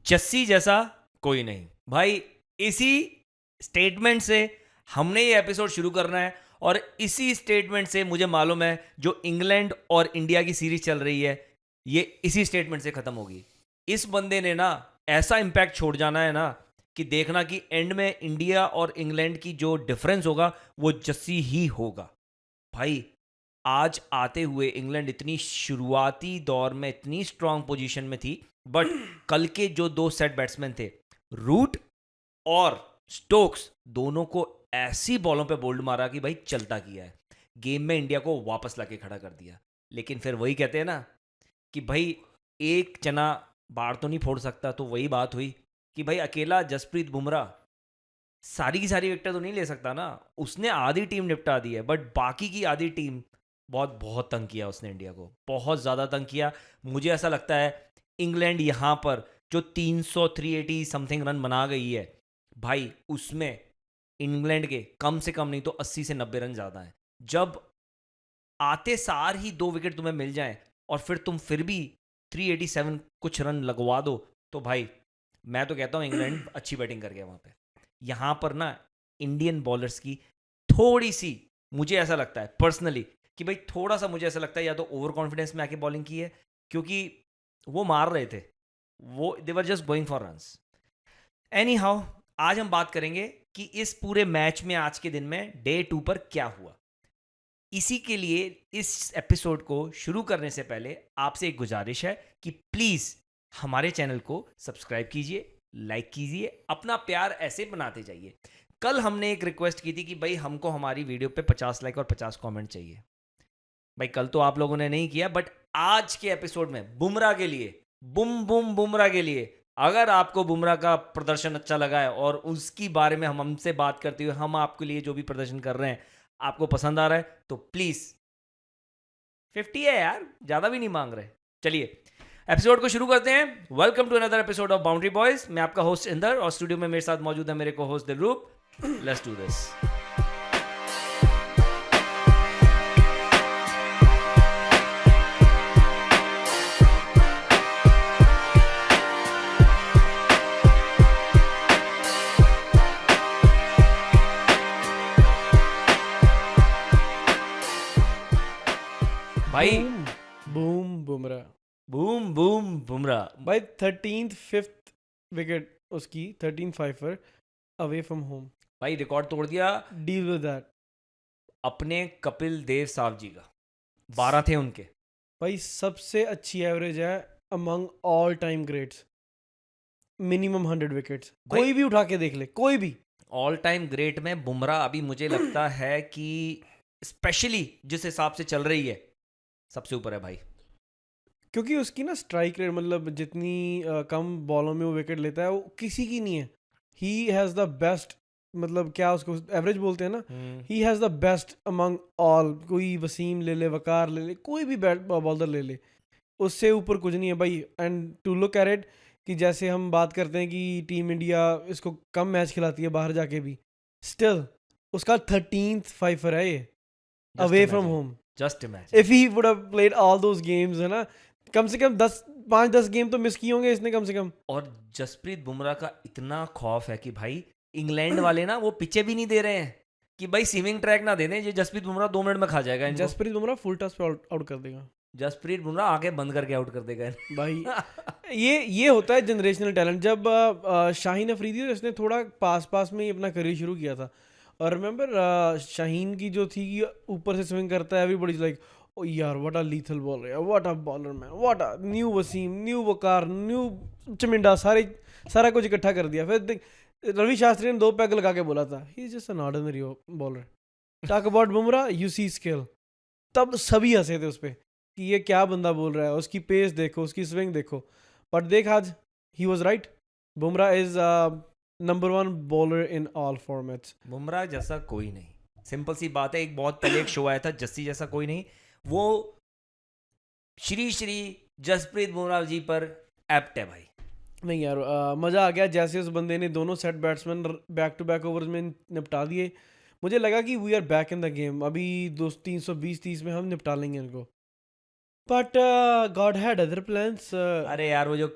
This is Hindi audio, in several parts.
जस्सी जैसा कोई नहीं भाई। इसी स्टेटमेंट से हमने ये एपिसोड शुरू करना है और इसी स्टेटमेंट से मुझे मालूम है जो इंग्लैंड और इंडिया की सीरीज चल रही है ये इसी स्टेटमेंट से खत्म होगी। इस बंदे ने ना ऐसा इम्पैक्ट छोड़ जाना है ना कि देखना कि एंड में इंडिया और इंग्लैंड की जो डिफरेंस होगा वो जस्सी ही होगा भाई। आज आते हुए इंग्लैंड इतनी शुरुआती दौर में इतनी स्ट्रांग पोजीशन में थी, बट कल के जो दो सेट बैट्समैन थे रूट और स्टोक्स, दोनों को ऐसी बॉलों पे बोल्ड मारा कि भाई चलता किया है, गेम में इंडिया को वापस लाके खड़ा कर दिया। लेकिन फिर वही कहते हैं ना कि भाई एक चना बाढ़ तो नहीं फोड़ सकता, तो वही बात हुई कि भाई अकेला जसप्रीत बुमराह सारी की सारी विकेट तो नहीं ले सकता ना। उसने आधी टीम निपटा दी है, बट बाकी की आधी टीम बहुत बहुत तंग किया उसने, इंडिया को बहुत ज़्यादा तंग किया। मुझे ऐसा लगता है इंग्लैंड यहाँ पर जो 380 समथिंग रन बना गई है भाई, उसमें इंग्लैंड के कम से कम नहीं तो 80 से 90 रन ज़्यादा हैं। जब आते सार ही 2 विकेट तुम्हें मिल जाएं और फिर तुम फिर भी 387 कुछ रन लगवा दो, तो भाई मैं तो कहता हूँ इंग्लैंड अच्छी बैटिंग कर गया वहाँ पे। यहाँ पर ना इंडियन बॉलर्स की थोड़ी सी, मुझे ऐसा लगता है पर्सनली कि भाई थोड़ा सा मुझे ऐसा लगता है या तो ओवर कॉन्फिडेंस में आके बॉलिंग की है, क्योंकि वो मार रहे थे, वो they were just going for runs. Anyhow, आज हम बात करेंगे कि इस पूरे मैच में आज के दिन में डे 2 पर क्या हुआ। इसी के लिए इस एपिसोड को शुरू करने से पहले आपसे एक गुजारिश है कि प्लीज़ हमारे चैनल को सब्सक्राइब कीजिए, लाइक कीजिए, अपना प्यार ऐसे बनाते जाइए। कल हमने एक रिक्वेस्ट की थी कि भाई हमको हमारी वीडियो पे 50 लाइक और 50 कमेंट चाहिए। भाई कल तो आप लोगों ने नहीं किया, बट आज के एपिसोड में बुमराह के लिए, बुमराह के लिए, अगर आपको बुमराह का प्रदर्शन अच्छा लगा है और उसकी बारे में हमसे बात करते हुए हम आपके लिए जो भी प्रदर्शन कर रहे हैं आपको पसंद आ रहा है, तो प्लीज़ 50 है यार, ज़्यादा भी नहीं मांग रहे। चलिए एपिसोड को शुरू करते हैं। Welcome to another episode of boundary boys. मैं आपका होस्ट इंदर और स्टूडियो में मेरे साथ मौजूद है मेरे को host Dilroop. Let's do this. भाई बूम बुमराह बूम बुमराह भाई 13th 5th विकेट उसकी 13 फाइफर अवे फ्रॉम होम। भाई रिकॉर्ड तोड़ दिया डील विद दैट। अपने कपिल देव साहब जी का, 12 थे उनके। भाई सबसे अच्छी एवरेज है among all time greats, minimum 100 wickets. भाई- कोई भी उठा के देख ले, कोई भी। ऑल टाइम ग्रेट में बुमराह अभी मुझे लगता है कि स्पेशली जिस हिसाब से चल रही है सबसे ऊपर है भाई। क्योंकि उसकी ना स्ट्राइक रेट, मतलब जितनी कम बॉलों में वो विकेट लेता है वो किसी की नहीं है। ही हैज़ द बेस्ट, मतलब क्या उसको एवरेज बोलते हैं ना, he has the best among all. कोई वसीम ले ले, वकार ले ले, कोई भी बॉलर ले ले, उससे ऊपर कुछ नहीं है भाई। And to look at it कि जैसे हम बात करते हैं कि टीम इंडिया इसको कम मैच खिलाती है बाहर जाके भी, स्टिल उसका 13th फाइफर है ये away from home. Just imagine if he would have played all those games, है ना, कम से कम 5-10 गेम तो मिस किए होंगे इसने कम से कम। और जसप्रीत बुमराह का इतना खौफ है कि भाई इंग्लैंड वाले ना वो पिचे भी नहीं दे रहे हैं कि भाई स्विमिंग ट्रैक ना दे दें, ये जसप्रीत बुमराह 2 मिनट में खा जाएगा इनको। जसप्रीत बुमराह फुल टॉस पे आउट कर देगा। जसप्रीत बुमराह आगे बंद करके आउट कर देगा भाई ये होता है जनरेशनल टैलेंट। जब शाहीन अफरीदी, इसने थोड़ा पास में ही अपना करियर शुरू किया था, और रिमेंबर शाहीन की जो थी कि ऊपर से स्विंग करता है, एवरीबॉडी लाइक ओ यार what a lethal bowler, what a bowler man, what a new Wasim, new Waqar, new Chaminda, सारा कुछ इकट्ठा कर दिया। फिर रवि शास्त्री ने 2 पैग लगा के बोला था he is just an ordinary bowler, talk about Bumrah, you see skill. तब सभी हंसे थे उस पर कि ये क्या बंदा बोल रहा है, उसकी पेस देखो, उसकी स्विंग देखो। बट देख आज, he was right. Bumrah is number 1 bowler in all formats. Bumrah जैसा कोई नहीं, सिंपल सी बात है। एक बहुत पहले एक शो आया था जस्सी जैसा कोई नहीं, वो श्री जसप्रीत बुमराह जी पर एप्ट है भाई। नहीं यार, मज़ा आ गया जैसे उस बंदे ने दोनों set batsman back to back overs में निपटा दिए। मुझे लगा कि we are back in the game, अभी 320-30 में हम निपटा लेंगे इनको। But God had other plans. अरे यार वो जो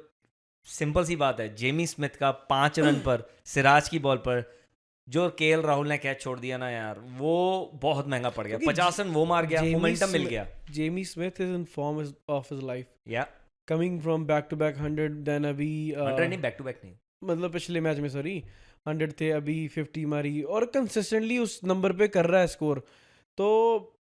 सिंपल सी बात है, जेमी स्मिथ का 5 रन पर सिराज की बॉल पर जो केएल राहुल ने कैच छोड़ दिया ना यार, वो बहुत महंगा पड़ गया। क्योंकि 50 रन वो मार गया, जेमी मोमेंटम मिल स्मिथ- गया। Jamie Smith is in form of his life, या coming from back to back 100, then अभी 100 नहीं, बैक टू बैक नहीं। मतलब पिछले मैच में सॉरी 100 थे, अभी 50 मारी और कंसिस्टेंटली उस नंबर पे कर रहा है स्कोर। तो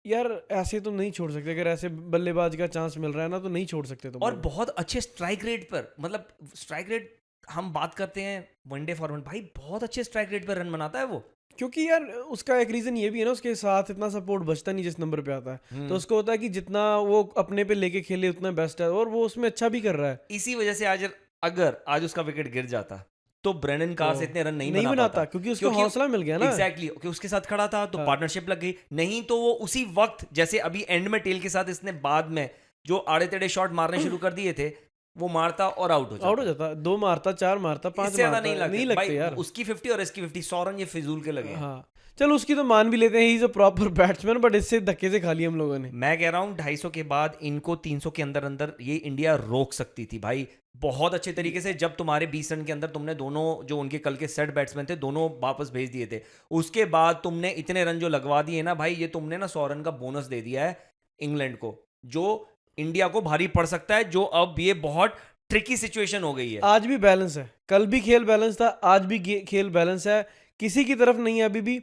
यार ऐसे तो नहीं छोड़ सकते, अगर ऐसे बल्लेबाज का चांस मिल रहा है ना तो नहीं छोड़ सकते तुम और लोग। बहुत अच्छे स्ट्राइक रेट पर, मतलब स्ट्राइक रेट हम बात करते हैं वनडे फॉर्मेट, भाई बहुत अच्छे स्ट्राइक रेट पर रन बनाता है वो। क्योंकि यार उसका एक रीजन ये भी है ना, उसके साथ इतना सपोर्ट बचता नहीं जिस नंबर पे आता है, तो उसको होता है कि जितना वो अपने पे लेके खेले उतना बेस्ट है, और वो उसमें अच्छा भी कर रहा है। इसी वजह से आज अगर आज उसका विकेट गिर जाता तो ब्रेनन कार्स तो इतने रन नहीं नहीं बना बनाता, पाता, क्योंकि उसको हौसला मिल गया ना। एग्जैक्टली कि उसके साथ खड़ा था तो हाँ। पार्टनरशिप लग गई। नहीं तो वो उसी वक्त, जैसे अभी एंड में टेल के साथ इसने बाद में जो आड़े टेढ़े शॉट मारने शुरू कर दिए थे, वो मारता और आउट हो आउट हो जाता। जाता, 2 मारता, 4 मारता, 5 इससे ज्यादा मारता, नहीं लगते भाई, यार। उसकी 50 और इसकी 50, 100 रन ये फिजूल के लगे हैं। हाँ चलो उसकी तो मान भी लेते हैं, ही is a proper batsman, but इससे धक्के से खा लिया हम लोगों ने। मैं कह रहा हूँ 250 के बाद इनको 300 के अंदर अंदर ये इंडिया रोक सकती थी भाई, बहुत अच्छे तरीके से। जब तुम्हारे 20 रन के अंदर तुमने दोनों जो उनके कल के सेट बैट्समैन थे दोनों वापस भेज दिए थे, उसके बाद तुमने इतने रन जो लगवा दिए ना भाई, ये तुमने ना 100 रन का बोनस दे दिया है इंग्लैंड को, जो इंडिया को भारी पड़ सकता है, जो अब ये बहुत ट्रिकी सिचुएशन हो गई है। आज भी बैलेंस है, कल भी खेल बैलेंस था, आज भी खेल बैलेंस है, किसी की तरफ नहीं है अभी भी।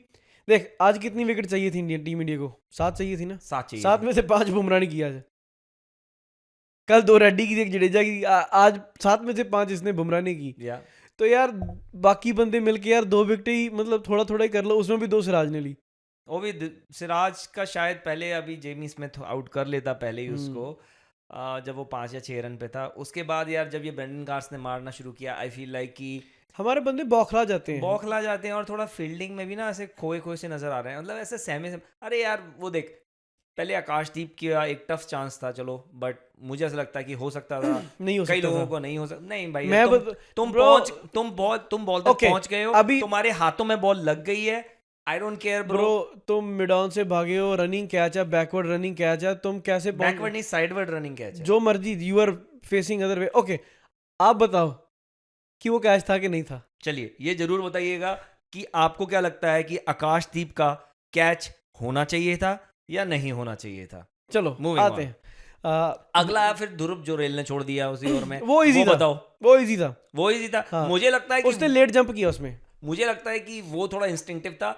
देख आज कितनी विकेट चाहिए थी इंडियन टीम इंडिया को? 7 चाहिए थी ना, 7 चाहिए 7 थी। में से 5 बुमराह ने किया आज, कल 2 रेड्डी की थी, 1 जडेजा की, आज 7 में से 5 इसने बुमराह ने की। या तो यार बाकी बंदे मिलके यार 2 विकेट ही, मतलब थोड़ा थोड़ा ही कर लो, उसमें भी 2 सिराज ने ली। वो भी सिराज का शायद पहले अभी जेमी स्मिथ आउट कर लेता पहले ही उसको, जब वो 5 या 6 रन पे था। उसके बाद यार जब ये ब्रेंडन कार्स ने मारना शुरू किया, आई फील लाइक कि हमारे बंदे बौखला जाते हैं। बौखला जाते हैं, और थोड़ा फील्डिंग में भी ना ऐसे खोए खोए से नजर आ रहे हैं, मतलब ऐसे सहमे से। अरे यार वो देख, पहले आकाशदीप का एक टफ चांस था चलो, बट मुझे ऐसा लगता है कि हो सकता था, नहीं हो कई सकता लोगों था। को नहीं हो सकता। नहीं भाई, मैं तुम bro, तुम बॉल तक Okay, पहुंच गए हो, अभी- तुम्हारे हाथों में बॉल लग गई है, I don't care bro. Bro तुम मिड ऑन से भागे हो, रनिंग कैच है, बैकवर्ड रनिंग कैच है, तुम कैसे बैकवर्ड नहीं, साइडवर्ड रनिंग कैच है। जो मर्जी, you are facing other way. Okay आप बताओ कि वो कैच था कि नहीं था? चलिए ये जरूर बताइएगा कि आपको क्या लगता है कि आकाशदीप का कैच होना चाहिए था या नहीं होना चाहिए था। चलो Moving आते on. हैं। अगला फिर ध्रुव जोरेल ने छोड़ दिया उसी ओवर में, वो इजी था, बताओ। वो इजी था। वो इजी था। हाँ। मुझे लगता है कि उसने लेट जंप किया उसमें। मुझे लगता है कि वो थोड़ा इंस्टिंक्टिव था।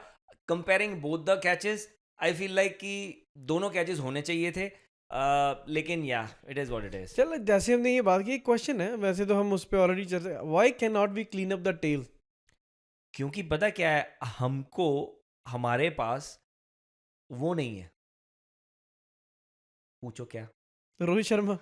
Comparing both the catches, I feel like कि दोनों कैचेस होने चाहिए थे, लेकिन या it is what it is. चल जैसे हमने ये बात की, एक क्वेश्चन है, वैसे तो हम उस पर ऑलरेडी चर्चा, why can not be clean up the tail? क्योंकि पता क्या है, हमको हमारे पास वो नहीं है। पूछो क्या। रोहित शर्मा।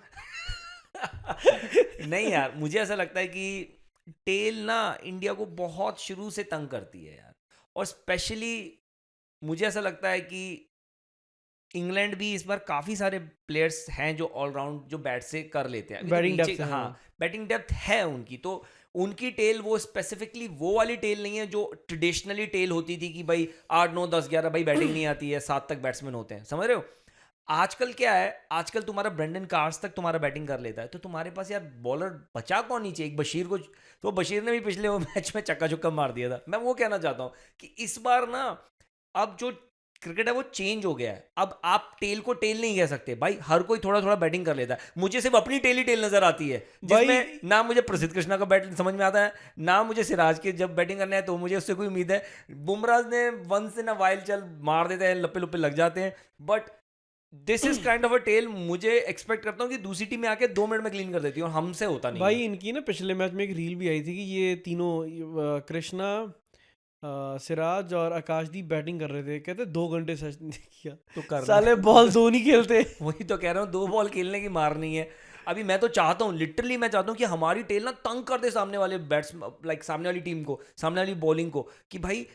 नहीं यार, मुझे ऐसा लगता है कि टेल ना इंडिया को बहुत शुरू से तंग करती है यार, और स्पेशली मुझे ऐसा लगता है कि इंग्लैंड भी इस बार काफी सारे प्लेयर्स हैं जो ऑलराउंड जो बैट से कर लेते हैं। अभी तो Batting नीचे- depth है, हाँ, बैटिंग डेप्थ है उनकी, तो उनकी टेल वो स्पेसिफिकली वो वाली टेल नहीं है जो ट्रेडिशनली टेल होती थी कि भाई 8 9 10 11 भाई बैटिंग नहीं आती है, 7 तक बैट्समैन होते हैं, समझ रहे हो। आजकल क्या है, आजकल तुम्हारा ब्रेंडन कार्स तक तुम्हारा बैटिंग कर लेता है, तो तुम्हारे पास यार बॉलर बचा कौन नीचे। एक बशीर को, तो बशीर ने भी पिछले वो मैच में चक्का चुक्का मार दिया था। मैं वो कहना चाहता हूँ कि इस बार ना अब जो क्रिकेट है वो चेंज हो गया है। अब आप टेल को टेल नहीं कह सकते भाई, हर कोई थोड़ा थोड़ा बैटिंग कर लेता है। मुझे सिर्फ अपनी टेल ही टेल नजर आती है, जिसमें ना मुझे प्रसिद्ध कृष्णा का बैट समझ में आता है, ना मुझे सिराज के जब बैटिंग करना है तो मुझे उससे कोई उम्मीद है। बुमराह ने वन से ना वाइल चल मार देते हैं, लप्पे लुप्पे लग जाते हैं, but this is kind of a tail मुझे एक्सपेक्ट करता हूँ कि दूसरी टीम में आके 2 मिनट में क्लीन कर देती है, और हमसे होता नहीं भाई है। इनकी ना पिछले मैच में एक रील भी आई थी कि ये तीनों कृष्णा, सिराज और आकाशदीप बैटिंग कर रहे थे, कहते 2 घंटे सच नहीं किया, तो कर साले बॉल 2 नहीं खेलते। वही तो कह रहा हूँ, 2 बॉल खेलने की मारनी है। अभी मैं तो चाहता हूँ, लिटरली मैं चाहता हूँ कि हमारी टेल ना तंग कर दे सामने वाले बैट्स, लाइक सामने वाली टीम को, सामने वाली बॉलिंग को, कि भाई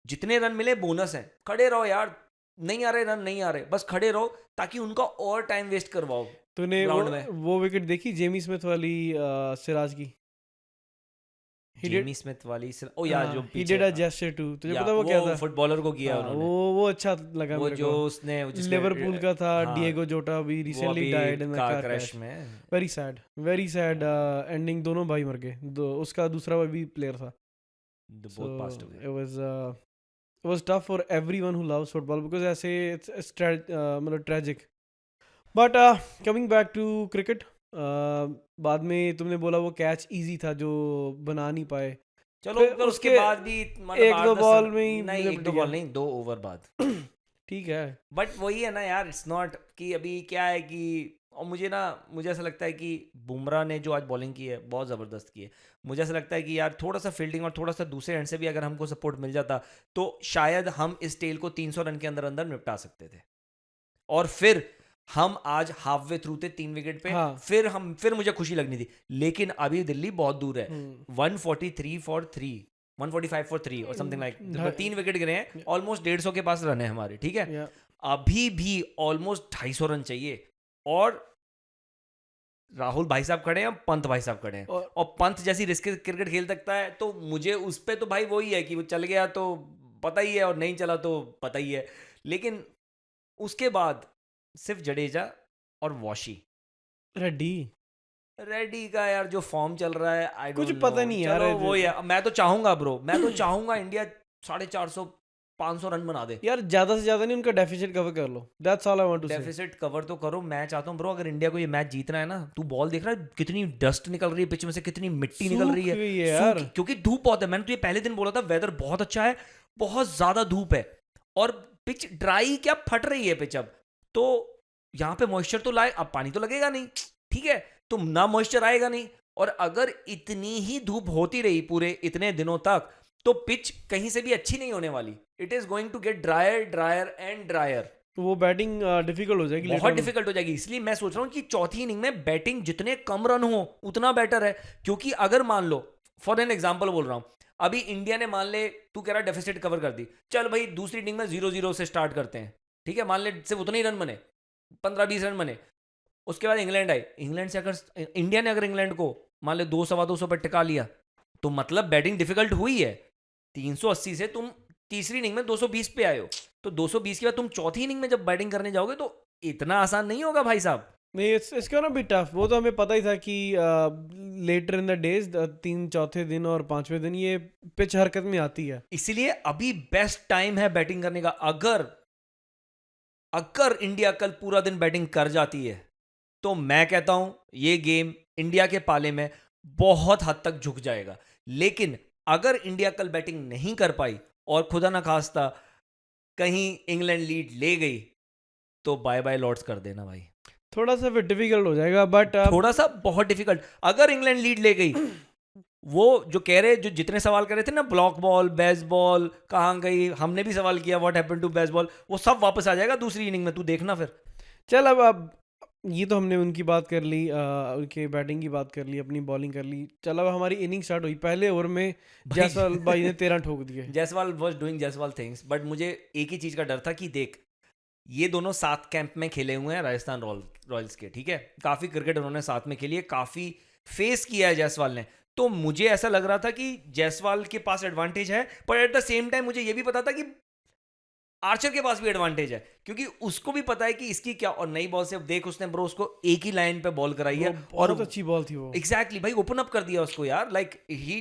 जितने रन मिले बोनस है, खड़े रहो यार, नहीं आ रहे रन, नहीं आ रहे, बस खड़े रहो, ताकि उनका और टाइम वेस्ट करवाओ। तूने Ground में। वो विकेट देखी जेमी स्मिथ वाली सिराज की? जेमी स्मिथ वाली ओ यार जो ही पीछे डिड अ जेस्चर टू, तुझे पता वो क्या था? फुटबॉलर को किया हाँ, उन्होंने, वो अच्छा लगा वो मेरे जो को। उसने लिवरपूल का था, हाँ, डिएगो जोटा भी वो रिसेंटली अभी died in a car car crash crash. में वेरी सैड एंडिंग, दोनों भाई मर गए, उसका दूसरा भाई भी प्लेयर था। So both passed away. it was tough for everyone who loves football because ऐसे it's मतलब tragic. But coming back to cricket, बाद में तुमने बोला वो कैच इजी था जो बना नहीं पाए, चलो फिर पर उसके उसके बाद भी मतलब एक दो 8-10 बॉल रन, में ही नहीं निपट 1-2 गया। बॉल नहीं 2 ओवर बाद। ठीक है। बट वही है ना यार, इट्स नॉट कि अभी क्या है कि, और मुझे ऐसा लगता है कि बुमराह ने जो आज बॉलिंग की है बहुत ज़बरदस्त की है। मुझे ऐसा लगता है कि यार थोड़ा सा फील्डिंग और थोड़ा सा दूसरे एंड से भी अगर हमको सपोर्ट मिल जाता तो शायद हम इस टेल को 300 रन के अंदर अंदर निपटा सकते थे। और फिर हम आज हाफ वे थ्रू थे 3 विकेट पे। हाँ। फिर मुझे खुशी लगनी थी, लेकिन अभी दिल्ली बहुत दूर है। 143 फॉर 3, 145 फॉर 3 और समथिंग लाइक, 3 विकेट गिरे हैं, ऑलमोस्ट 150 के पास रन है हमारे, ठीक है। Yeah. अभी भी ऑलमोस्ट 250 रन चाहिए, और राहुल भाई साहब खड़े हैं, पंत भाई साहब खड़े हैं, और पंत जैसी रिस्क क्रिकेट खेल सकता है, तो मुझे उस पे तो भाई वही है कि वो चल गया तो पता ही है और नहीं चला तो पता ही है। लेकिन उसके बाद सिर्फ जडेजा और वॉशी। रेड्डी का यार जो फॉर्म चल रहा है, आई कुछ डोंट पता नो। नहीं यार, चलो वो है, मैं तो चाहूंगा ब्रो, मैं तो चाहूंगा इंडिया 450 500 रन बना दे। यार ज्यादा से ज्यादा नहीं, उनका डेफिसिट कवर कर लो, that's all I want to say. Deficit cover तो करो, मैं चाहता हूँ ब्रो अगर इंडिया को ये मैच जीतना है ना, तू बॉल देख रहा है कितनी डस्ट निकल रही है पिच में से, कितनी मिट्टी निकल रही है, यार क्योंकि धूप बहुत है। मैंने तुझे पहले दिन बोला था वेदर बहुत अच्छा है, बहुत ज्यादा धूप है, और पिच ड्राई क्या फट रही है पिच। अब तो यहाँ पे मॉइस्चर तो लाए, अब पानी तो लगेगा नहीं, ठीक है, तो ना मॉइस्चर आएगा नहीं, और अगर इतनी ही धूप होती रही पूरे इतने दिनों तक तो पिच कहीं से भी अच्छी नहीं होने वाली। It is going to get drier drier and drier, वो बैटिंग डिफिकल्ट हो जाएगी, बहुत डिफिकल्ट हो जाएगी। इसलिए मैं सोच रहा हूँ कि चौथी इनिंग में बैटिंग जितने कम रन हो उतना बेटर है, क्योंकि अगर मान लो फॉर एन एग्जांपल बोल रहा हूँ, अभी इंडिया ने मान ले, तू कह रहा डेफिसिट कवर कर दी, चल भाई दूसरी इनिंग में 0-0 से स्टार्ट करते हैं, ठीक है, मान ले सिर्फ उतने ही रन बने, 15-20 रन बने। उसके बाद इंग्लैंड आई, इंग्लैंड से अगर इंडिया ने अगर इंग्लैंड को मान ले 200-225 पर टिका लिया, तो मतलब बैटिंग डिफिकल्ट हुई है। 380 से तुम तीसरी इनिंग में 220 पे आए हो, तो 220 के बाद तुम चौथी इनिंग में जब बैटिंग करने जाओगे तो इतना आसान नहीं होगा भाई साहब। नहीं, इट्स गोना बी टफ। वो तो हमें पता ही था कि लेटर इन द डेज, 3 चौथे दिन और 5वें दिन ये पिच हरकत में आती है, इसलिए अभी बेस्ट टाइम है बैटिंग करने का। अगर इंडिया कल पूरा दिन बैटिंग कर जाती है तो मैं कहता हूं ये गेम इंडिया के पाले में बहुत हद तक झुक जाएगा। लेकिन अगर इंडिया कल बैटिंग नहीं कर पाई और खुदा ना खास्ता कहीं इंग्लैंड लीड ले गई, तो बाय बाय लॉर्ड्स कर देना भाई, थोड़ा सा फिर डिफिकल्ट हो जाएगा। बट थोड़ा सा बहुत डिफिकल्ट। अगर इंग्लैंड लीड ले गई, वो जो कह रहे, जो जितने सवाल कर रहे थे ना, ब्लॉक बॉल, बेस बॉल कहाँ गई, हमने भी सवाल किया what happened to Bazball, वो सब वापस आ जाएगा दूसरी इनिंग में, तू देखना फिर। चल अब ये तो हमने उनकी बात कर ली, उनके बैटिंग की बात कर ली, अपनी बॉलिंग कर ली। चल अब हमारी इनिंग स्टार्ट हुई, पहले ओवर में जायसवाल भाई ने 13 ठोक दिए। Jaiswal was doing Jaiswal things, but मुझे एक ही चीज का डर था कि देख, ये दोनों साथ कैंप में खेले हुए हैं राजस्थान रॉयल्स के, ठीक है, काफी क्रिकेट उन्होंने साथ में खेली है, काफी फेस किया है जायसवाल ने, तो मुझे ऐसा लग रहा था कि जायसवाल के पास एडवांटेज है, पर एट द सेम टाइम मुझे ये भी पता था कि आर्चर के पास भी एडवांटेज है, क्योंकि उसको भी पता है कि इसकी क्या, और नई बॉल से देख उसने ब्रो उसको एक ही लाइन पे बॉल कराई है, और बहुत अच्छी बॉल थी वो। एग्जैक्टली भाई, ओपन अप कर दिया उसको यार, like he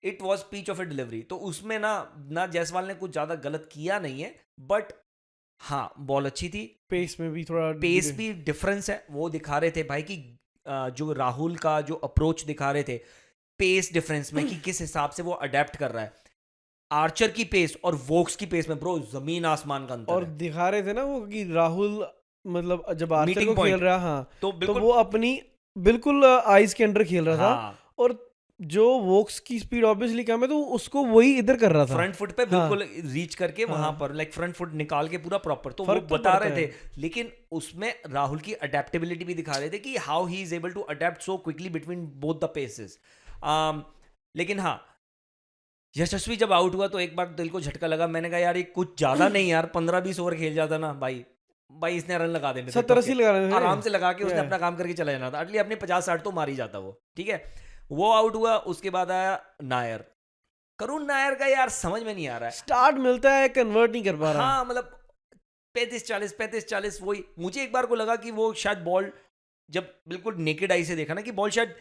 it was peach of a delivery. तो उसमें ना जायसवाल ने कुछ ज्यादा गलत किया नहीं है, बट हाँ बॉल अच्छी थी, पेस में भी थोड़ा पेस भी डिफरेंस है, वो दिखा रहे थे भाई कि जो राहुल का जो अप्रोच दिखा रहे थे पेस डिफरेंस में, कि किस हिसाब से वो अडेप्ट कर रहा है। आर्चर की पेस और वोक्स की पेस में ब्रो जमीन आसमान का अंतर और है। दिखा रहे थे ना वो कि राहुल मतलब जब आर्चर Meeting को खेल point। रहा, हाँ, तो तो वो अपनी बिल्कुल आइज के अंडर खेल रहा था, हाँ, और जो वोक्स की स्पीड ऑब्वियसली कम है, तो उसको वही इधर कर रहा था, फ्रंट फुट पे बिल्कुल रीच करके वहां पर, लाइक फ्रंट फुट निकाल के पूरा प्रॉपर, तो वो फर्क तो बता पड़ता रहे थे। लेकिन उसमें राहुल की अडेप्टेबिलिटी भी दिखा रहे थे कि how he is able to adapt so quickly between both the paces. लेकिन हाँ, यशस्वी जब आउट हुआ तो एक बार दिल को झटका लगा, मैंने कहा यार ये कुछ ज्यादा नहीं यार, 15-20 ओवर खेल जाता ना भाई इसने रन लगा देने थे, 70-80 लगा रहे थे आराम से लगा के उसने Yeah. अपना काम करके चला जाना था, अटली अपने 50-60 तो मार ही जाता वो, ठीक है। वो आउट हुआ, उसके बाद आया नायर। करुण नायर का यार समझ में नहीं आ रहा है। स्टार्ट मिलता है, कन्वर्ट नहीं कर पा रहा है। हाँ मतलब 35-40 वही। मुझे एक बार को लगा कि वो शायद बॉल, जब बिल्कुल नेकेड आई से देखा ना, कि बॉल शायद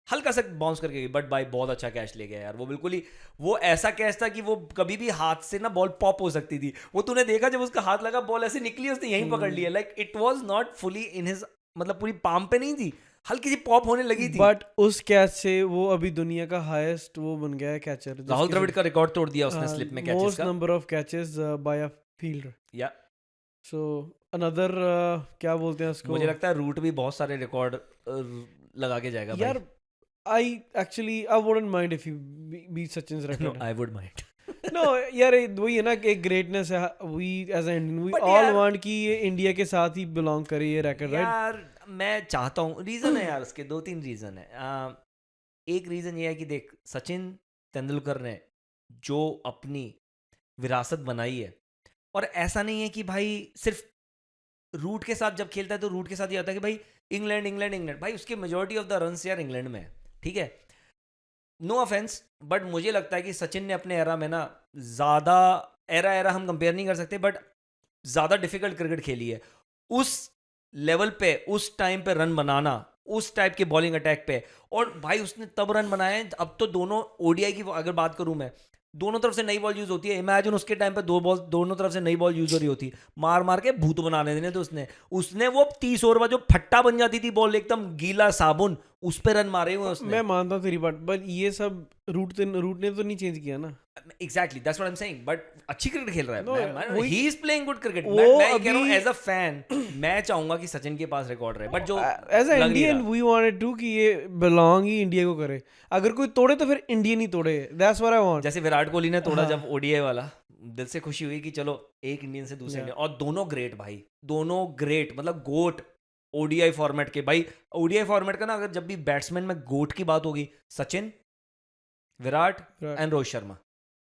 हल्का सा बाउंस करके गई, बट भाई बहुत अच्छा कैच ले गया यार वो। बिल्कुल ही वो ऐसा कैच था कि वो कभी भी हाथ से ना बॉल पॉप हो सकती थी। वो तूने देखा जब उसका हाथ लगा, बॉल ऐसे निकली, उसने यहीं पकड़ लिया। Like it was not fully in his, मतलब पूरी पाम पे नहीं थी, हल्की सी पॉप होने लगी थी। बट उस कैच से वो अभी दुनिया का हाईएस्ट वो बन गया है कैचर। राहुल द्रविड़ का रिकॉर्ड तोड़ दिया उसने स्लिप में कैचेस मोस्ट का। Number of catches by a fielder. या सो अनदर क्या बोलते हैं उसको, मुझे लगता है रूट भी बहुत सारे रिकॉर्ड लगा के जाएगा यार I actually I wouldn't mind if you beat Sachin's भाई। No record. I would mind. No यार वही है ना कि एक ग्रेटनेस है, we as a Indian we But all यार- वांट कि ये इंडिया के साथ ही बिलोंग करे ये रैकेट, राइट? यार मैं चाहता हूँ, रीजन है यार उसके 2-3 रीजन है। एक रीजन ये है कि देख, सचिन तेंदुलकर ने जो अपनी विरासत बनाई है, और ऐसा नहीं है कि भाई सिर्फ रूट के साथ जब खेलता है तो रूट के साथ ये आता है कि भाई इंग्लैंड इंग्लैंड इंग्लैंड, भाई उसके मेजोरिटी ऑफ द रन्स यार इंग्लैंड में है, ठीक है। नो ऑफेंस, बट मुझे लगता है कि सचिन ने अपने एरा में ना ज़्यादा, एरा हम कंपेयर नहीं कर सकते, बट ज़्यादा डिफिकल्ट क्रिकेट खेली है। उस लेवल पे उस टाइम पे रन बनाना, उस टाइप के बॉलिंग अटैक पे, और भाई उसने तब रन बनाए हैं। अब तो दोनों ओडीआई की अगर बात करूं मैं, दोनों तरफ से नई बॉल यूज होती है। इमेजिन उसके टाइम पे दोनों तरफ से नई बॉल यूज हो रही होती, मार मार के भूत बनाने देने। तो उसने वो 30 ओवर बाद जो फट्टा बन जाती थी बॉल, एकदम गीला साबुन, उस पे रन मारे हुए उसने। मैं मानता हूँ तेरी बात, बट ये सब रूट ने तो नहीं चेंज किया ना। Exactly that's what I am saying, but अच्छी क्रिकेट खेल रहा है। No, he is playing good cricket. वो मैं ये कह रहा हूँ अभी- एज अ फैन, मैं चाहूंगा कि सचिन के पास रिकॉर्ड रहे, बट जो एज अ लग नहीं इंडियन रहा। वी वांटेड टू कि ये बिलोंग ही इंडिया को करे। अगर कोई तोड़े तो फिर इंडियन ही तोड़े, दैट्स व्हाट आई वांट। जैसे विराट कोहली ने तोड़ा हाँ। जब ओडीआई वाला, दिल से खुशी हुई कि चलो एक इंडियन से दूसरे इंडियन, और दोनों ग्रेट भाई, दोनों ग्रेट, मतलब गोट ओडीआई फॉर्मेट के। भाई ओडीआई फॉर्मेट का ना, अगर जब भी बैट्समैन में गोट की बात होगी, सचिन, विराट एंड रोहित शर्मा।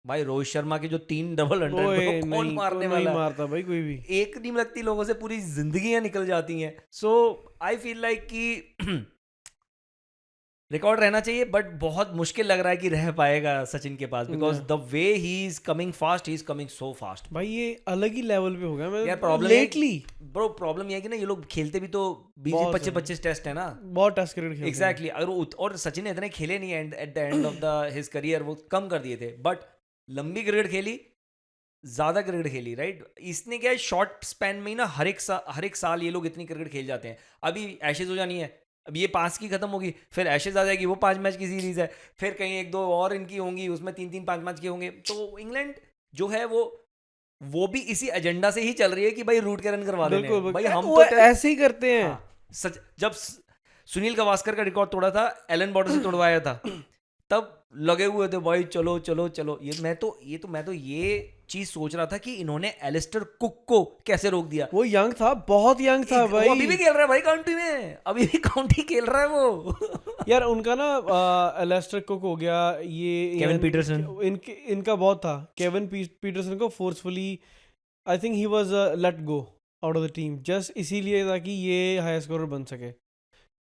भाई रोहित शर्मा के जो 3 डबल ओए हंड्रेड कौन नहीं, मारने नहीं वाला है? मारता भाई कोई भी। एक नहीं लगती, लोगों से पूरी जिंदगियां निकल जाती हैं। सो आई फील लाइक कि रिकॉर्ड रहना चाहिए, बट बहुत मुश्किल लग रहा है कि रह पाएगा सचिन के पास, because the way he is coming fast, he is coming so fast. भाई ये अलग ही लेवल पे हो गया। मैं यार प्रॉब्लम लेटली ब्रो, प्रॉब्लम ये है कि ना, ये लोग खेलते भी तो 20-25 टेस्ट है ना। बहुत टेस्ट क्रिकेट खेलते हैं। एग्जैक्टली अगर और सचिन ने इतने खेले नहीं है at the end of the his career, वो कम कर दिए थे, बट लंबी क्रिकेट खेली, ज्यादा क्रिकेट खेली, राइट। इसने क्या है, शॉर्ट स्पैन में ही ना हर एक साल ये लोग इतनी क्रिकेट खेल जाते हैं। अभी एशेज हो जानी है, अब ये 5 की खत्म होगी, फिर एशेज आ जाएगी, वो 5 मैच की सीरीज है, फिर कहीं 1-2 और इनकी होंगी, उसमें 3-3 5 मैच के होंगे। तो इंग्लैंड जो है वो भी इसी एजेंडा से ही चल रही है कि भाई रूट के रन करवा देने बिल्कुल हैं। भाई बिल्कुल, हम वो तो ऐसे ही करते हैं। हाँ, जब सुनील गावस्कर का रिकॉर्ड तोड़ा था, एलन बॉर्डर से तोड़वाया था, तब लगे हुए थे भाई चलो चलो चलो। मैं तो ये चीज सोच रहा था कि इन्होंने एलिस्टर कुक को कैसे रोक दिया। वो यंग था, बहुत यंग था वो भाई। अभी भी खेल रहा है भाई काउंटी में, अभी भी काउंटी खेल रहा है वो। यार उनका ना एलेस्टर कुक हो गया, ये केविन पीटरसन। इनका बहुत था। केविन पीटरसन को forcefully I think he was let go out of the team, just इसीलिए ताकि ये हाई स्कोरर बन सके,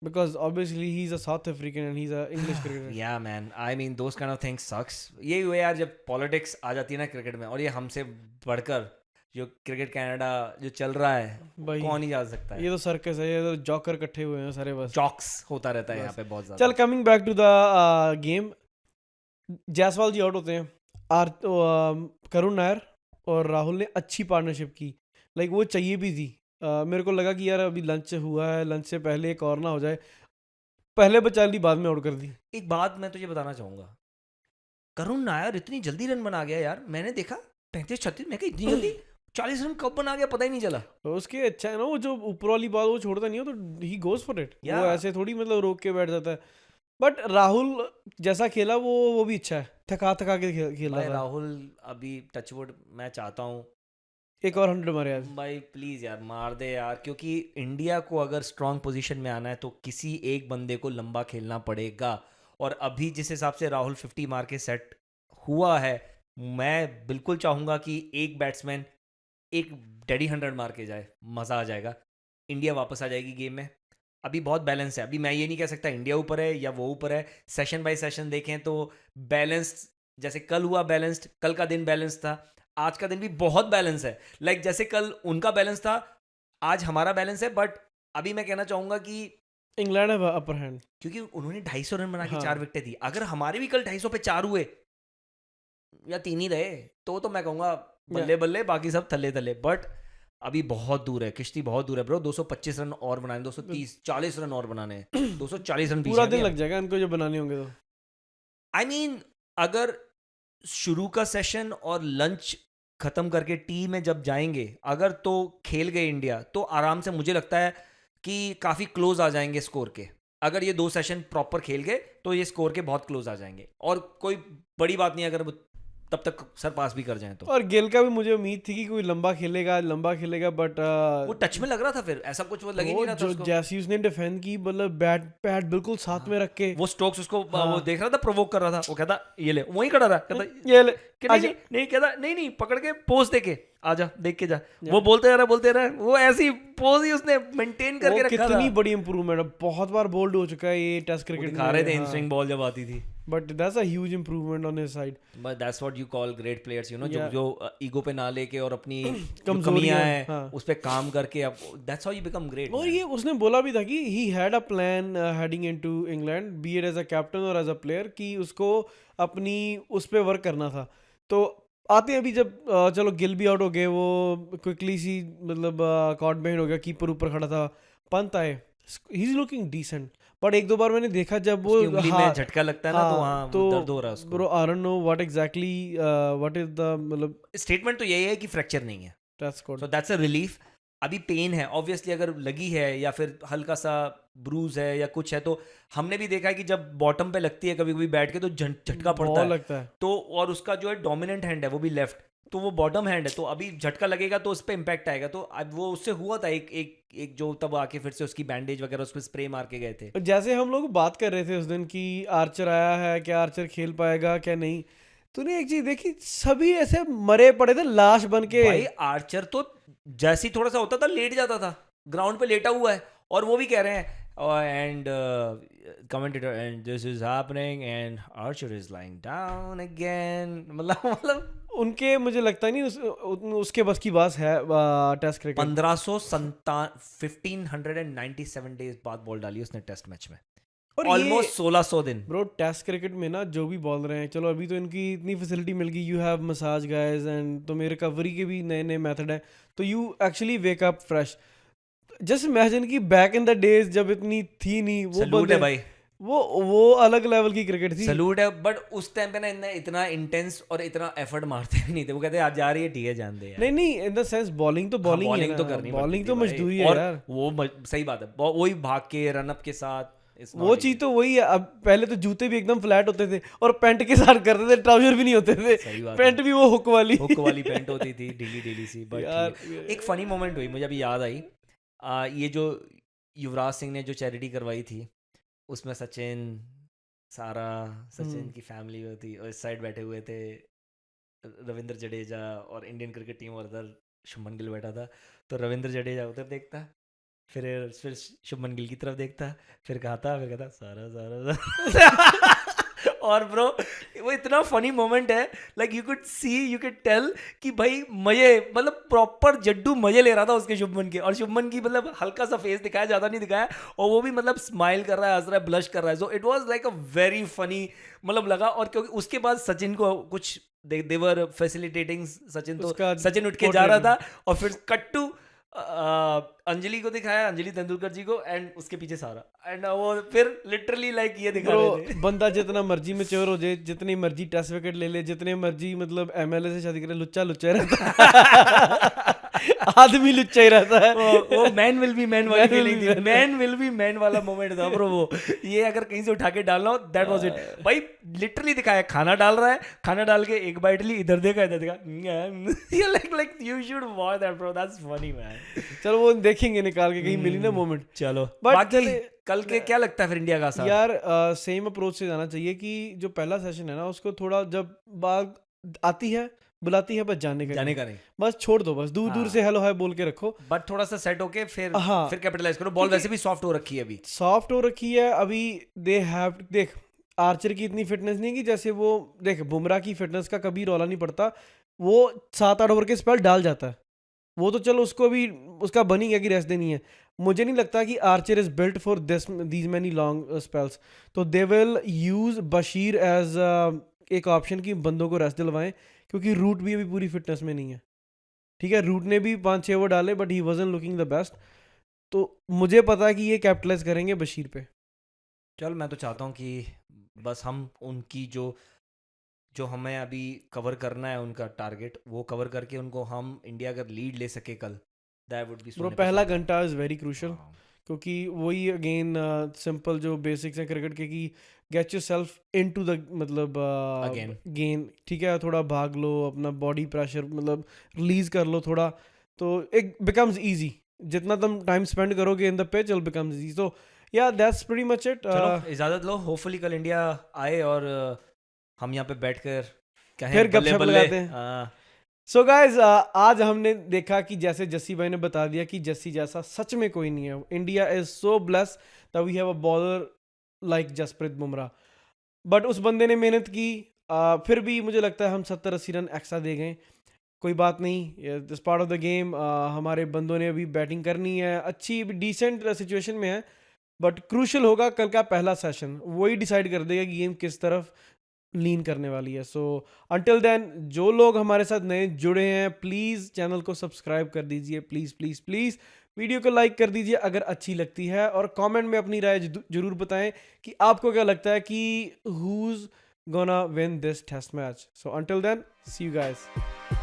because obviously he is a South African and he is a English cricketer. Yeah man, I mean those kind of things sucks. यही हुआ यार जब पॉलिटिक्स आ जाती है ना क्रिकेट में, और ये हमसे बढ़कर जो क्रिकेट कनाडा जो चल रहा है, भाई कौन ही जा सकता है। ये तो सर्कस है, ये तो जॉकर इकट्ठे हुए हैं सारे बस। चॉक्स होता रहता है यहाँ पे बहुत ज्यादा। चल coming back to the game, Jaiswal ji out होते हैं। करुण नायर और राहुल ने अच्छी पार्टनरशिप की, लाइक वो चाहिए भी थी। मेरे को लगा कि यार अभी लंच हुआ है, लंच से पहले एक और ना हो जाए, पहले बचा ली बाद में आउट कर दी। एक बात मैं तुझे बताना चाहूंगा, करुण नायर इतनी जल्दी रन बना गया यार। मैंने देखा 35-36, मैं कहा इतनी जल्दी 40 रन कब बना गया पता ही नहीं चला। तो उसके अच्छा है ना, वो जो ऊपर वाली बॉल वो छोड़ता नहीं हो तो ही गोज फॉर इट। वो Yeah. ऐसे थोड़ी मतलब रोक के बैठ जाता है। बट राहुल जैसा खेला वो भी अच्छा है, थका के खेल भाई रहा था। राहुल अभी टचवुड, मैं चाहता हूँ एक और 100 मारे आज। भाई प्लीज यार मार दे यार, क्योंकि इंडिया को अगर स्ट्रांग पोजीशन में आना है तो किसी एक बंदे को लंबा खेलना पड़ेगा। और अभी जिस हिसाब से राहुल 50 मार के सेट हुआ है, मैं बिल्कुल चाहूंगा कि एक बैट्समैन एक डेडी 100 मार के जाए, मजा आ जाएगा, इंडिया वापस आ जाएगी गेम में। अभी बहुत बैलेंस है। अभी मैं ये नहीं कह सकता इंडिया ऊपर है या वो ऊपर है। सेशन बाय सेशन देखें तो बैलेंस्ड, जैसे कल हुआ बैलेंस्ड, कल का दिन बैलेंस था, आज का दिन भी बहुत बैलेंस है। लाइक जैसे कल उनका बैलेंस था, आज हमारा बैलेंस है। बट अभी मैं कहना चाहूंगा कि इंग्लैंड है अपर हैंड, क्योंकि उन्होंने 250 रन बना के हाँ 4 विकेटें दी, अगर हमारे भी कल 250 पे 4 हुए या 3 ही रहे तो मैं कहूंगा बल्ले बल्ले, बाकी सब थल्ले थल्ले। बट अभी बहुत दूर है, किश्ती बहुत दूर है ब्रो। 225 रन और बनाने, 230 40 रन और बनाने हैं, 240 रन पूरा पीछे दिन लग जाएगा इनको जो बनाने होंगे तो। आई मीन अगर शुरू का सेशन और लंच खत्म करके टी में जब जाएंगे अगर, तो खेल गए इंडिया तो आराम से मुझे लगता है कि काफ़ी क्लोज आ जाएंगे स्कोर के। अगर ये 2 सेशन प्रॉपर खेल गए तो ये स्कोर के बहुत क्लोज आ जाएंगे, और कोई बड़ी बात नहीं अगर वो तब तक सर पास भी कर जाएं तो। और गिल का भी मुझे उम्मीद थी कि कोई लंबा खेलेगा, बट वो टच में लग रहा था, फिर ऐसा कुछ वो लग ही नहीं रहा था जो उसको। जैसी उसने डिफेंड की, मतलब बैट पैड बिल्कुल साथ में रख के, वो स्टोक्स उसको हाँ। वो देख रहा था, प्रोवोक कर रहा था, वो कहता ये ले, वहीं खड़ा रहा, कहता ये ले, कि नहीं नहीं कहता नहीं पकड़ के पोज दे के आजा, देख के जा। वो बोलते रहा, वो ऐसी पोज ही उसने मेंटेन करके रखा था। कितनी बड़ी इंप्रूवमेंट है, बहुत बार बोल्ड हो चुका है ये टेस्ट क्रिकेट में, दिखा रहे थे इन स्विंग बॉल जब आती थी। But that's a huge improvement on his side. But that's what you call great players, you know, जो ईगो पे ना लेके और अपनी कमजोरियां कमियां हैं हाँ। उस पे काम करके, अब that's how you become great. और ये उसने बोला भी था कि he had a plan heading into England, be it as a captain और एज अ प्लेयर, कि उसको अपनी उस पे वर्क करना था। तो आते हैं अभी जब चलो गिल भी आउट हो गए, वो क्विकली सी मतलब कॉट बेहिंड हो गया, कीपर ऊपर खड़ा था, पंत आए, he is looking decent. But एक दो बार मैंने देखा जब वो उंगली में झटका लगता है ना, तो वहाँ वो दर्द हो रहा है उसको। Bro I don't know what exactly what is the मतलब स्टेटमेंट तो यही है कि फ्रैक्चर नहीं है, test code, so that's a relief. अभी पेन है ऑब्वियसली, अगर लगी है या फिर हल्का सा ब्रूज है या कुछ है, तो हमने भी देखा है कि जब बॉटम पे लगती है कभी कभी बैठ के तो झटका पड़ता है लगता है तो, और उसका जो है डोमिनेंट हैंड है वो भी लेफ्ट, तो वो बॉटम हैंड है, तो अभी झटका लगेगा तो उस पर इम्पैक्ट आएगा। तो अब वो उससे हुआ था एक जो तब आके फिर से उसकी बैंडेज वगैरह उस पर स्प्रे मार के गए थे। जैसे हम लोग बात कर रहे थे उस दिन कि आर्चर आया है, क्या आर्चर खेल पाएगा क्या नहीं, तूने एक चीज देखी, सभी ऐसे मरे पड़े थे लाश बन के। भाई आर्चर तो जैसे ही थोड़ा सा होता था लेट जाता था, ग्राउंड पे लेटा हुआ है, और वो भी कह रहे हैं and commentator and this is happening and Archer is lying down again. मतलब उनके मुझे लगता नहीं उसके बस की बात है टेस्ट क्रिकेट। 1597 डेज बाद बॉल डाली उसने टेस्ट मैच में, और ऑलमोस्ट 1600 दिन। ब्रो टेस्ट क्रिकेट में ना जो भी बॉल रहे हैं, चलो अभी तो इनकी इतनी फैसिलिटी मिल गई, you have massage guys and तो मेरे रिकवरी के भी नए नए मेथड है, तो you actually wake up fresh. Just imagine कि बैक इन द डेज जब इतनी थी नहीं, वो सैल्यूट है भाई, वो अलग लेवल की क्रिकेट थी, सैल्यूट है। बट उस टाइम पे ना इतना इंटेंस और इतना एफर्ट मारते भी नहीं थे, वो कहते आज जा रही है ठीक है जान दे यार। नहीं इन द सेंस बॉलिंग तो बॉलिंग बॉलिंग तो करनी, बॉलिंग तो मजदूरी है और यार, वो सही बात है, वही भाग के रनअप के साथ वो चीज तो वही है। अब पहले तो जूते भी एकदम फ्लैट होते थे और पैंट के साथ करते थे, ट्राउजर भी नहीं होते थे, पैंट भी वो हुक वाली पैंट होती थी, ढीली सी। बट एक फनी मोमेंट हुई, मुझे अभी याद आई, ये जो युवराज सिंह ने जो चैरिटी करवाई थी उसमें सचिन की फैमिली होती और इस साइड बैठे हुए थे रविंद्र जडेजा और इंडियन क्रिकेट टीम, और उधर शुभमन गिल बैठा था। तो रविंद्र जडेजा उधर देखता, फिर शुभमन गिल की तरफ देखता, फिर कहता सारा और ब्रो वो इतना फनी मोमेंट है, लाइक यू कुड टेल कि भाई मजे, मतलब प्रॉपर जड्डू मजे ले रहा था उसके शुभमन के, और शुभमन की मतलब हल्का सा फेस दिखाया, ज़्यादा नहीं दिखाया, और वो भी मतलब स्माइल कर रहा है, हंस रहा है, ब्लश कर रहा है। So it was like a very funny मतलब लगा। और क्योंकि उसके बाद सचिन को कुछ दे वर फैसिलिटेटिंग सचिन, तो सचिन उठ के जा रहा था, और फिर कट टू अंजलि को दिखाया, अंजलि तेंदुलकर जी को, एंड उसके पीछे सारा, एंड वो फिर लिटरली लाइक ये दिखा रहे थे। बंदा जितना मर्जी मैच्योर हो जाए, जितनी मर्जी टेस्ट विकेट ले ले, जितने मर्जी मतलब एमएलए से शादी करे, लुच्चा रहता आदमी लुच्चा ही रहता है। वो मैन विल बी मैन वाली फीलिंग थी, मैन विल बी मैन वाला मोमेंट था ब्रो। वो ये अगर कहीं से उठा के डालना हो, दैट वाज इट भाई। लिटरली दिखाया, खाना डाल रहा है, खाना डाल के एक बाइट ली, इधर देखा like you should watch that bro, that's funny man. चलो वो देखेंगे निकाल के, कहीं मिली ना मोमेंट। चलो बाकी कल के क्या लगता है फिर इंडिया का साथ? यार सेम अप्रोच से जाना चाहिए कि जो पहला सेशन है ना, उसको थोड़ा जब बात आती है बुलाती है बस जाने का जाने नहीं। का नहीं, बस छोड़ दो, बस दूर दूर से हेलो हाय बोल के रखो। बट थोड़ा सा सेट होके हाँ। फिर कैपिटलाइज करो। बॉल वैसे भी सॉफ्ट हो रखी है अभी। सॉफ्ट हो रखी है अभी। दे हैव देख, आर्चर की इतनी फिटनेस नहीं कि जैसे वो देख, बुमराह की फिटनेस का कभी रौला नहीं पड़ता, वो 7-8 ओवर के स्पेल डाल जाता है, वो तो चलो उसको भी उसका बनी गया कि रेस्ट देनी है। मुझे नहीं लगता कि Archer is built for these many long spells. तो they will use Bashir as एक ऑप्शन कि बंदों को रेस्ट दिलवाएं, क्योंकि रूट भी अभी पूरी फिटनेस में नहीं है। ठीक है, रूट ने भी 5-6 ओवर डाले but he wasn't looking the best. तो मुझे पता है कि ये कैपिटलाइज करेंगे बशीर पे। चल मैं तो चाहता हूँ कि बस हम उनकी जो हमें अभी कवर करना है, उनका टारगेट वो कवर करके उनको हम इंडिया अगर लीड ले सके कल, दैट वुड बी ब्रो पहला घंटा इज़ वेरी क्रूशल, हाँ। क्योंकि वही अगेन सिंपल जो बेसिक्स हैं क्रिकेट के कि get yourself in to the मतलब Again. गेम। ठीक है, थोड़ा भाग लो, अपना बॉडी प्रेशर मतलब रिलीज कर लो थोड़ा, तो एक बिकम्स ईजी। जितना तुम टाइम स्पेंड करोगे in the pitch it becomes easy. So yeah that's pretty much it. चलो इजाजत लो, होपफुली कल इंडिया आए और हम यहाँ पे बैठकर कहें फिर बल्ले गपशप बल्ले। लगाते हैं। सो गाइज आज हमने देखा कि जैसे जस्सी भाई ने बता दिया कि जस्सी जैसा सच में कोई नहीं है। India is so blessed that we have a bowler like Jasprit Bumrah. But उस बंदे ने मेहनत की, फिर भी मुझे लगता है हम 70-80 रन एक्स्ट्रा दे गए। कोई बात नहीं, this part of the game. हमारे बंदों ने अभी बैटिंग करनी है, अच्छी डिसेंट सिचुएशन में है, बट क्रूशल होगा कल का पहला सेशन, वही डिसाइड कर देगा कि गेम किस तरफ लीन करने वाली है। सो अंटिल देन जो लोग हमारे साथ नए जुड़े हैं प्लीज़ चैनल को सब्सक्राइब कर दीजिए, प्लीज़ प्लीज़ प्लीज़। वीडियो को लाइक कर दीजिए अगर अच्छी लगती है, और कमेंट में अपनी राय जरूर बताएं कि आपको क्या लगता है कि who's gonna win this test match. So until then, see you guys.